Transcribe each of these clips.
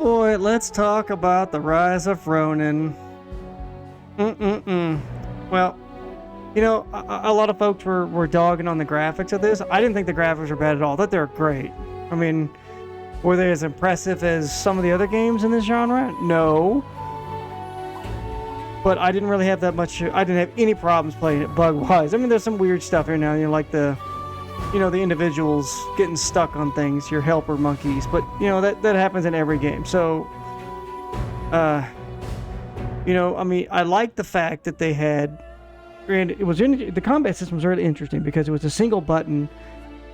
boy, let's talk about the rise of Rōnin. Well, you know, a lot of folks were dogging on the graphics of this. I didn't think the graphics were bad at all. I thought they were great. I mean, were they as impressive as some of the other games in this genre? No. But I didn't really have that much. I didn't have any problems playing it bug-wise. I mean, there's some weird stuff here now, you know, like the individuals getting stuck on things, your helper monkeys. But, you know, that happens in every game. So, you know, I mean, I like the fact that they had, and it was in the combat system was really interesting because it was a single button,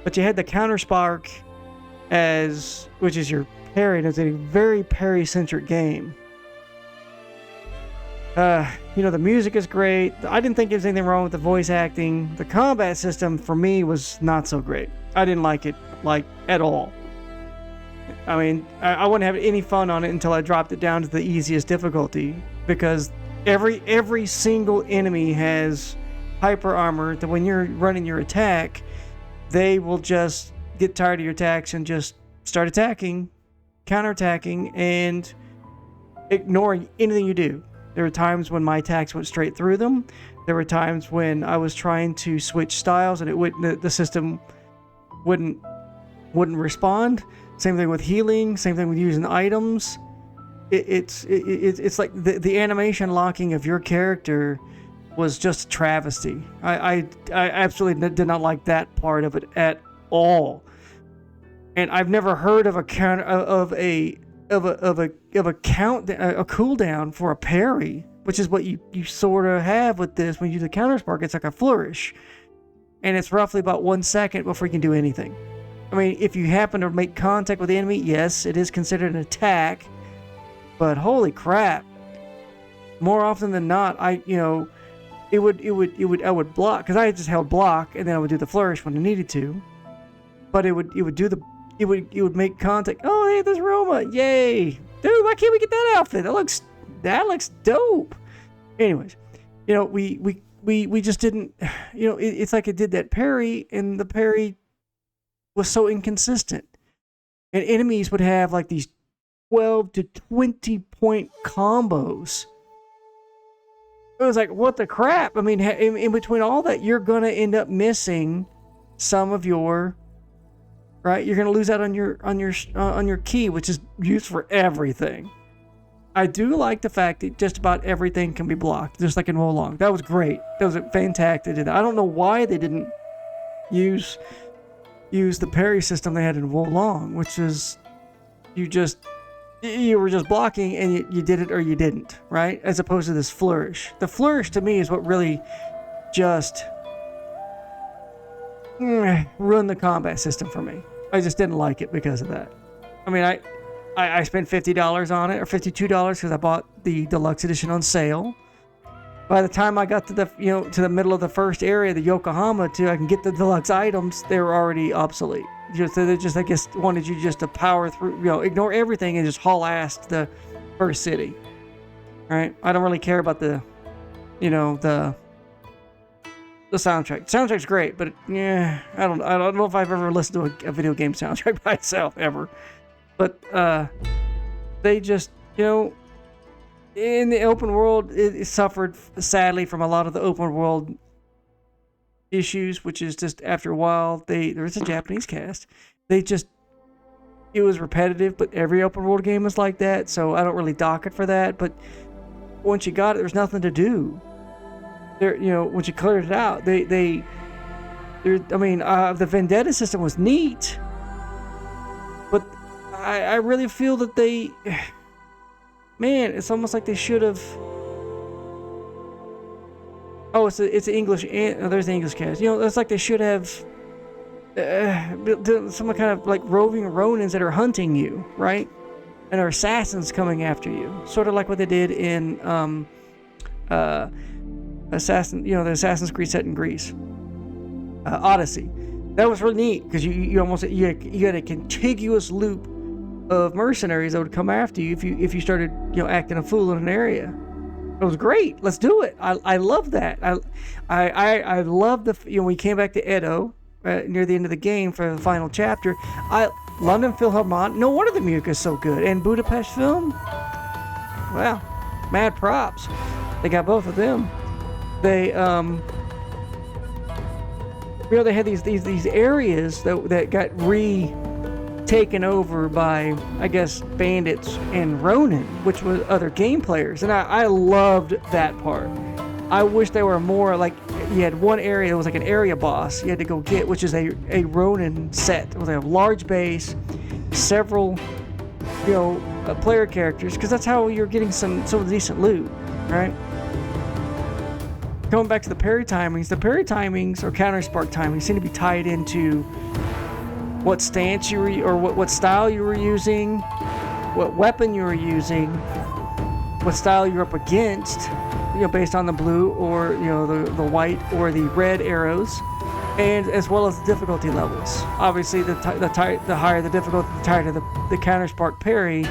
but you had the counter spark which is your parry, and it's a very parry-centric game. You know, the music is great. I didn't think there was anything wrong with the voice acting. The combat system, for me, was not so great. I didn't like it, like, at all. I mean, I wouldn't have any fun on it until I dropped it down to the easiest difficulty, because every single enemy has hyper armor that when you're running your attack, they will just get tired of your attacks and just start attacking, counterattacking, and ignoring anything you do. There were times when my attacks went straight through them. There were times when I was trying to switch styles and the system wouldn't respond. Same thing with healing. Same thing with using items. It's like the animation locking of your character was just a travesty. I absolutely did not like that part of it at all. And I've never heard of a cooldown for a parry, which is what you sort of have with this when you do the counter spark. It's like a flourish, and it's roughly about 1 second before you can do anything. I mean, if you happen to make contact with the enemy, yes, it is considered an attack, but holy crap! More often than not, I would block, because I just held block and then I would do the flourish when I needed to, but it would make contact. Oh, hey, there's Roma! Yay, dude! Why can't we get that outfit? That looks dope. Anyways, you know, we just didn't. You know, it's like it did that parry, and the parry was so inconsistent, and enemies would have like these 12 to 20 point combos. It was like, what the crap? I mean, in between all that, you're gonna end up missing some of your. Right, you're gonna lose out on your key, which is used for everything. I do like the fact that just about everything can be blocked, just like in Wo Long. That was great. That was fantastic. I don't know why they didn't use the parry system they had in Wo Long, which is you were just blocking and you did it or you didn't, right? As opposed to this flourish. The flourish to me is what really just ruined the combat system for me. I just didn't like it because of that. I mean, I spent $50 on it, or $52 because I bought the deluxe edition on sale. By the time I got to the middle of the first area, the Yokohama, I can get the deluxe items, they were already obsolete. They just, I guess, wanted you just to power through, ignore everything and just haul ass to the first city. Right? I don't really care about the soundtrack. The soundtrack's great, but yeah, I don't know if I've ever listened to a video game soundtrack by itself ever. But they just, in the open world, it suffered sadly from a lot of the open world issues, which is just after a while there was a Japanese cast. It was repetitive, but every open world game is like that, so I don't really dock it for that. But once you got it, there's nothing to do. Once you cleared it out, the vendetta system was neat, but I really feel that it's almost like they should have. Oh, it's English. There's the English cast. It's like they should have some kind of like roving Ronins that are hunting you, right? And are assassins coming after you, sort of like what they did in the Assassin's Creed set in Greece, Odyssey. That was really neat because you had a contiguous loop of mercenaries that would come after you if you started acting a fool in an area. It was great. Let's do it. I love that. I love we came back to Edo near the end of the game for the final chapter. London Philharmonic. No wonder the music is so good. And Budapest Film. Well, mad props. They got both of them. They they had these areas that got taken over by, I guess, bandits and Rōnin, which was other game players, and I loved that part. I wish there were more, like, you had one area that was like an area boss you had to go get, which is a Rōnin set with a large base, several, player characters, because that's how you're getting some decent loot, right? Going back to the parry timings or counter spark timings seem to be tied into what stance you were, or what style you were using, what weapon you were using, what style you're up against, based on the blue or the white or the red arrows, and as well as the difficulty levels. Obviously, the higher the difficulty, the tighter the counter spark parry.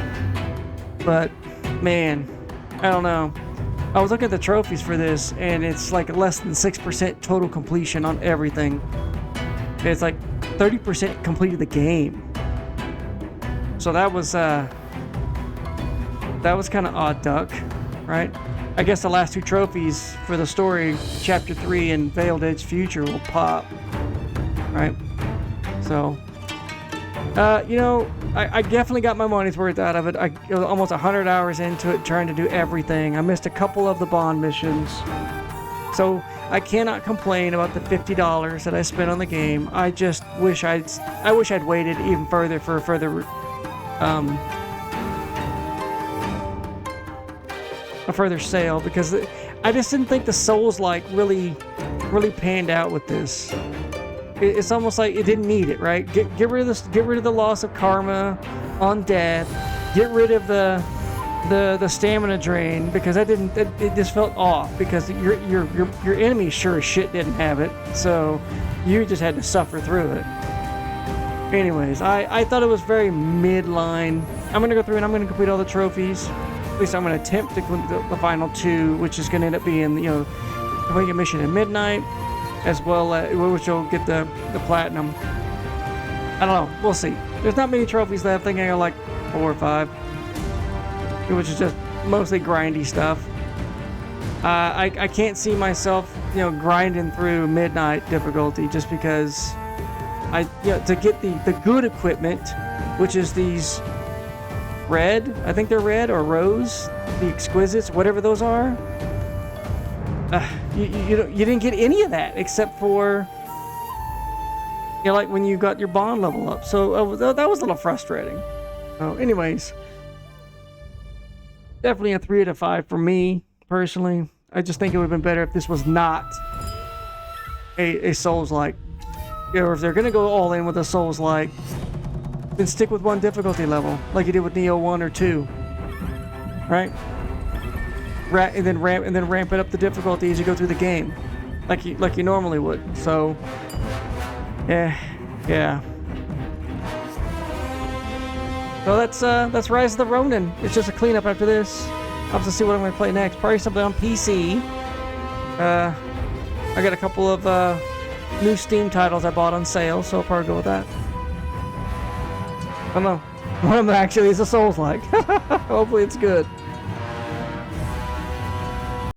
But man, I don't know. I was looking at the trophies for this, and it's like less than 6% total completion on everything. It's like 30% completed the game. So that was kind of odd duck, right? I guess the last two trophies for the story, Chapter 3 and Veiled Edge Future, will pop, right? So, I definitely got my money's worth out of it. I was almost 100 hours into it, trying to do everything. I missed a couple of the Bond missions. So I cannot complain about the $50 that I spent on the game. I just wish I'd waited even further for a further sale, because I just didn't think the Soulslike really panned out with this. It's almost like it didn't need it, right? Get rid of the loss of karma on death. Get rid of the stamina drain, because it just felt off, because your enemy sure as shit didn't have it, so you just had to suffer through it. Anyways, I thought it was very midline. I'm gonna go through and I'm gonna complete all the trophies. At least I'm gonna attempt to complete the final two, which is gonna end up being completing a mission at midnight, as well as which will get the platinum. I don't know. We'll see. There's not many trophies left. I think I got like 4 or 5. Which is just mostly grindy stuff. I can't see myself, grinding through midnight difficulty, just because to get the good equipment, which is these red, I think they're red or rose, the exquisites, whatever those are. You didn't get any of that except for like when you got your bond level up. So that was a little frustrating. So, anyways. Definitely a 3 out of 5 for me, personally. I just think it would have been better if this was not a Souls-like. Or if they're going to go all in with a Souls-like, then stick with one difficulty level, like you did with Neo 1 or 2. Right? And then ramp it up the difficulty as you go through the game, like you normally would. So, yeah. So that's Rise of the Rōnin. It's just a cleanup after this. I'll have to see what I'm going to play next. Probably something on PC. I got a couple of new Steam titles I bought on sale, so I'll probably go with that. I don't know. One of them actually is a Souls-like. Hopefully it's good.